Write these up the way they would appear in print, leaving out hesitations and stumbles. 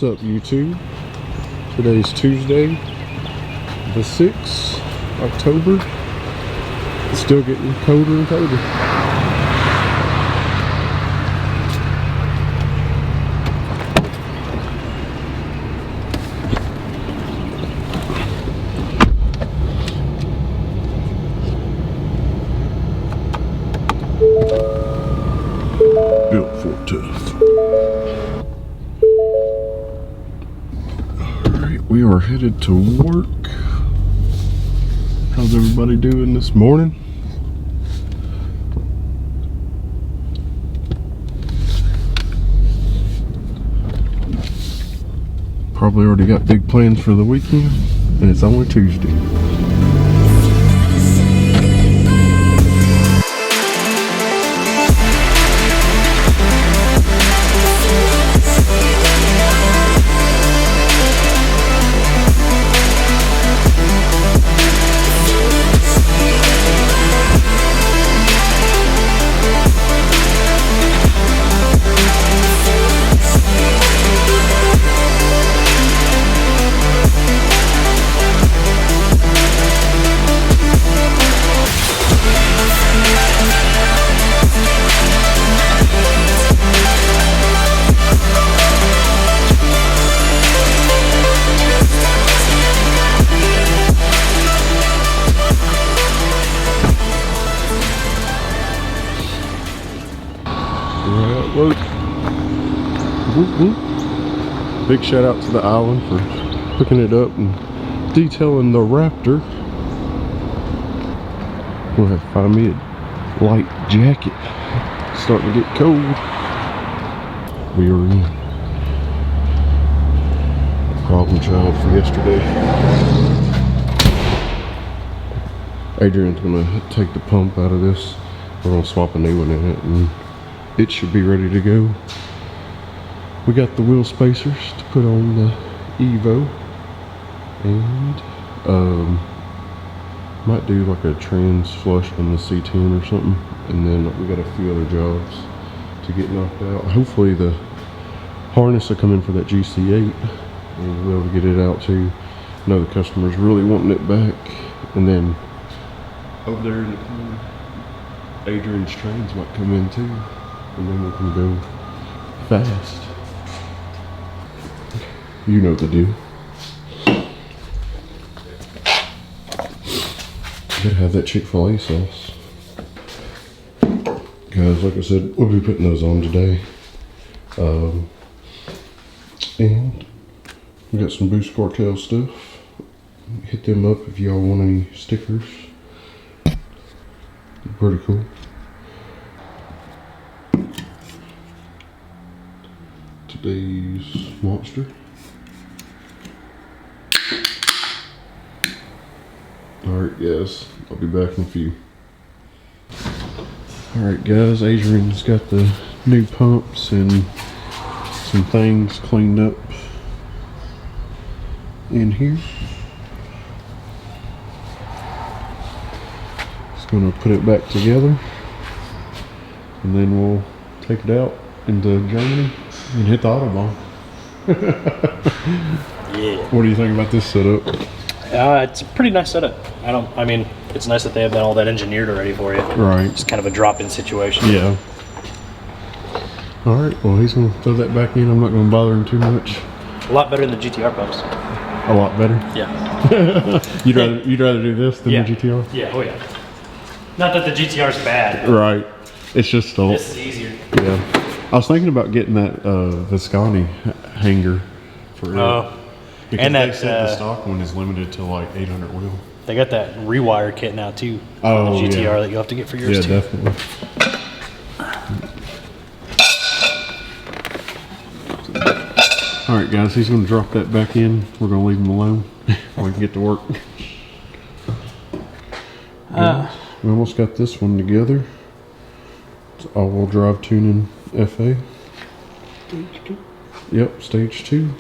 What's up, YouTube? Today's Tuesday, the 6th, October. It's still getting colder and colder. Built for tough. Alright, we are headed to work. How's everybody doing this morning? Probably already got big plans for the weekend, and it's only Tuesday. Work. Whoop, whoop. Big shout out to the island for hooking it up and detailing the Raptor. We'll have to find me a light jacket. It's starting to get cold. We are in. Problem child for yesterday. Adrian's gonna take the pump out of this. We're gonna swap a new one in it, and it should be ready to go. We got the wheel spacers to put on the Evo, and might do like a trans flush on the C10 or something, and then we got a few other jobs to get knocked out. Hopefully the harness will come in for that GC8 and we'll be able to get it out too. I know the customer's really wanting it back. And then over there in the corner, Adrian's trains might come in too, and then we can go fast. You know the deal. Gotta have that Chick-fil-A sauce. Guys, like I said, we'll be putting those on today. And we got some Boost Cartel stuff. Hit them up if y'all want any stickers. Pretty cool. Today's monster. Alright guys, I'll be back in a few. Alright guys, Adrian's got the new pumps and some things cleaned up in here. Just gonna put it back together, and then we'll take it out into Germany and hit the Autobahn. Yeah. What do you think about this setup? It's a pretty nice setup. I mean, it's nice that they have all that engineered already for you. Right. It's kind of a drop-in situation. Yeah. Alright, well he's gonna throw that back in. I'm not gonna bother him too much. A lot better than the GT-R pumps. A lot better? Yeah. You'd rather do this than the GT-R? Yeah, oh yeah. Not that the GT-R's bad. Right. It's just a... This is easier. Yeah. I was thinking about getting that Visconti hanger for it. Because and they said the stock one is limited to like 800 wheel. They got that rewire kit now too. Oh, on the GT-R yeah. that you'll have to get for yours Yeah, too. definitely. Alright guys, he's going to drop that back in. We're going to leave him alone. We can get to work. We almost got this one together. It's all-wheel drive tuning FA. Stage 2? Yep, stage 2.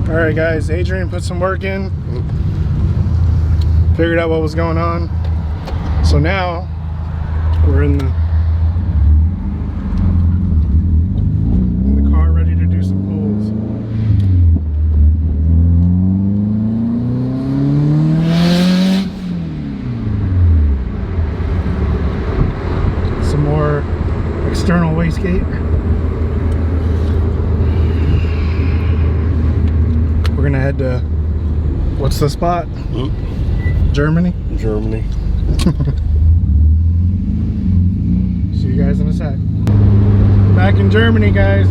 Alright guys, Adrian put some work in. Figured out what was going on. So now we're in the gonna head to, what's the spot? Germany? Germany. See you guys in a sec. Back in Germany, guys.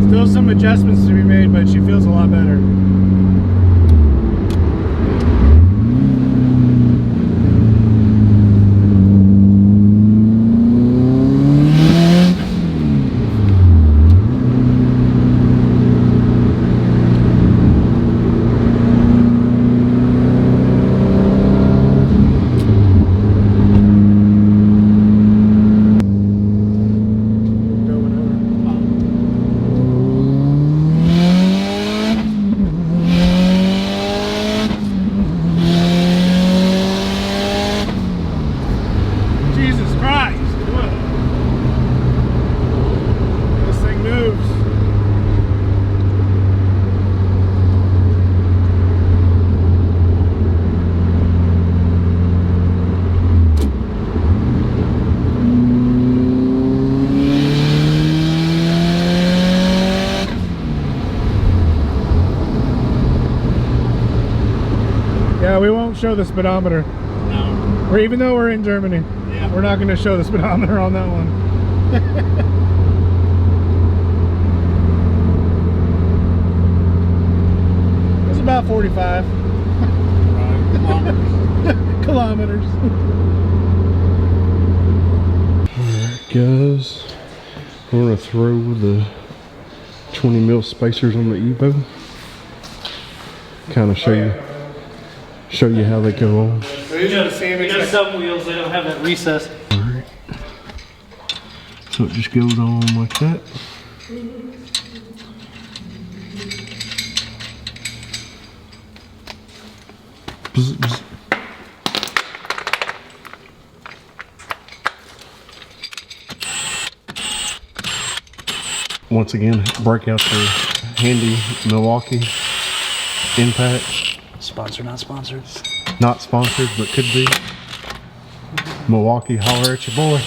Still some adjustments to be made, but she feels a lot better. Jesus Christ! This thing moves. Yeah, we won't show the speedometer. No. Or even though we're in Germany. Yeah. We're not going to show the speedometer on that one. It's about 45 kilometers. Alright guys, we're going to throw the 20 mil spacers on the Evo. Kind of show you how they go on. These are the same We got exact. some wheels, they don't have that recess. Alright. So it just goes on like that. Bzz, bzz. Once again, break out the handy Milwaukee impact. Sponsor, not sponsored. Not sponsored, but could be. Milwaukee, holler at your boy.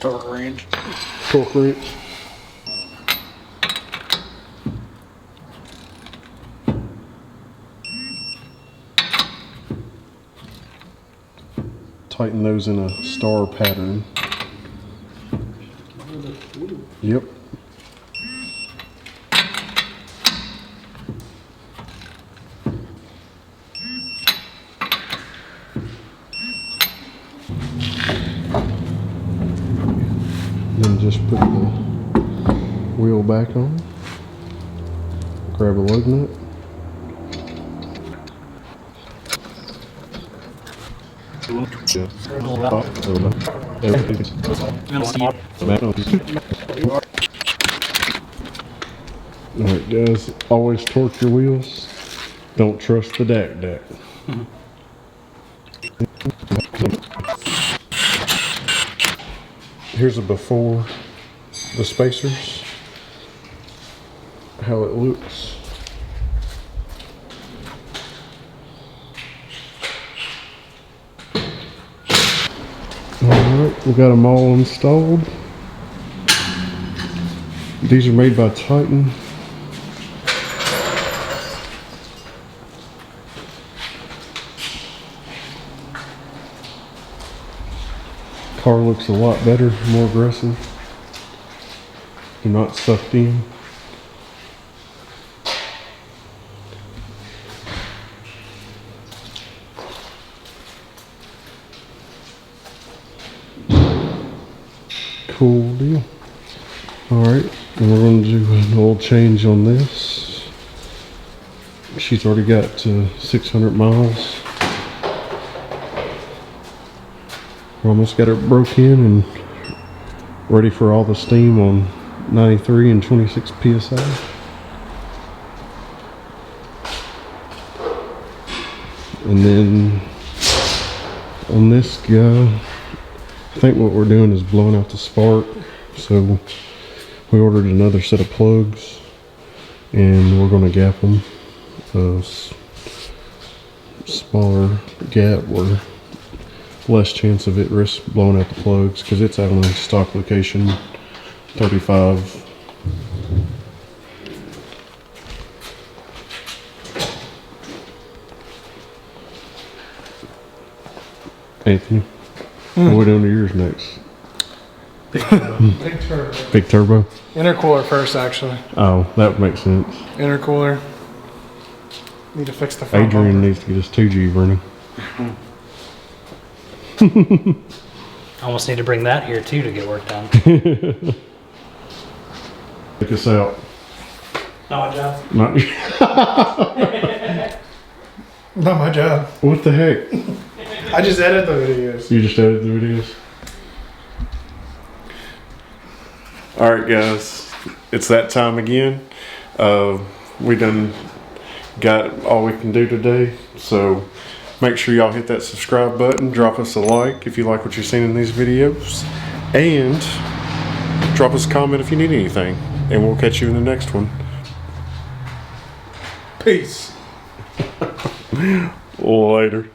Torque range. Torque wrench. Tighten those in a star pattern. Yep. Then just put the wheel back on. Grab a lug nut. Alright guys, always torque your wheels. Don't trust the deck. Here's a before the spacers, how it looks. Alright, we got them all installed. These are made by Titan. Car looks a lot better, more aggressive. You're not sucked in. Cool deal. Alright, and we're going to do an oil change on this. She's already got 600 miles. We almost got it broke in and ready for all the steam on 93 and 26 PSI. And then on this guy, I think what we're doing is blowing out the spark. So we ordered another set of plugs and we're going to gap them. Smaller gap where less chance of it risk blowing out the plugs, because it's out on a stock location 35. Anthony, what are we doing to yours next? Big turbo. Big turbo? Intercooler first, actually. Oh, that would make sense. Intercooler. Need to fix the front Adrian bumper. needs to get his 2G running. I almost need to bring that here too to get work done. Take us out. Not my job. Not, Not my job. what the heck? I just edit the videos. You just edited the videos? Alright guys, it's that time again. We done got all we can do today, so make sure y'all hit that subscribe button, drop us a like if you like what you've seen in these videos, and drop us a comment if you need anything, and we'll catch you in the next one. Peace. Later.